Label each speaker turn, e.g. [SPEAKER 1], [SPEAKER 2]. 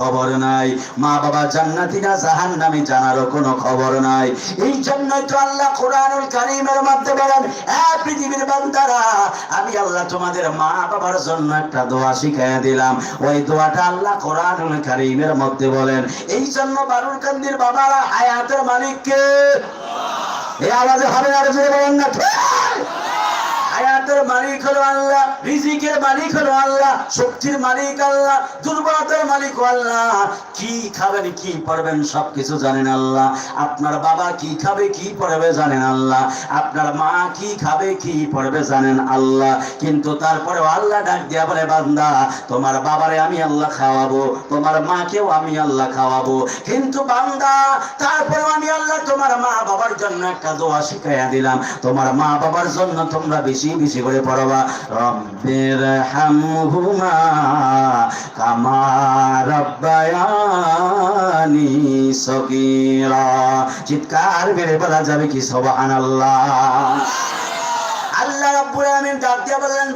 [SPEAKER 1] খবর নাই, মা বাবা জান্নাতি না জাহান্নামী জানারও কোনো খবর নাই। এই জন্যই তো আল্লাহ কোরআনুল কারীমের মধ্যে বলেন, পৃথিবীর বান্দারা, আমি আল্লাহ তোমাদের মা বাবার জন্য একটা দোয়া শিখাইয়া দিলাম। ওই দোয়াটা আল্লাহ কোরআনুল কারীমের মধ্যে বলেন। এই জন্য বারুরকান্দির বাবারা, হায়াতের মালিক কে? এই আওয়াজে হবে আর জোরে বলেন না। হায়াতের মালিক হলো আল্লাহ, রিজিকের মালিক হলো আল্লাহ, শক্তির মালিক আল্লাহ, দুর্বলতার মালিক আল্লাহ। কি খাবেন কি পড়বেন সবকিছু জানেন আল্লাহ। আপনার বাবা কি খাবে কি পড়বে জানেন আল্লাহ। আপনার মা কি খাবে কি পড়বে জানেন আল্লাহ। কিন্তু তারপরেও আল্লাহ ডাক দিয়া বলে, বান্দা তোমার বাবারে আমি আল্লাহ খাওয়াবো, তোমার মাকেও আমি আল্লাহ খাওয়াবো। কিন্তু বান্দা তারপরেও আমি আল্লাহ তোমার মা বাবার জন্য একটা দোয়া শিখাইয়া দিলাম। তোমার মা বাবার জন্য তোমরা বেশি বেশি করে পড়বা, রব্বির হামহুমা কামা রাব্বায়ানি সগীরা। চিৎকার মেরে বলা যাবে কি সুবহানাল্লাহ। আল্লাহ রাব্বুল আলামিন ডাক দিয়া বললেন,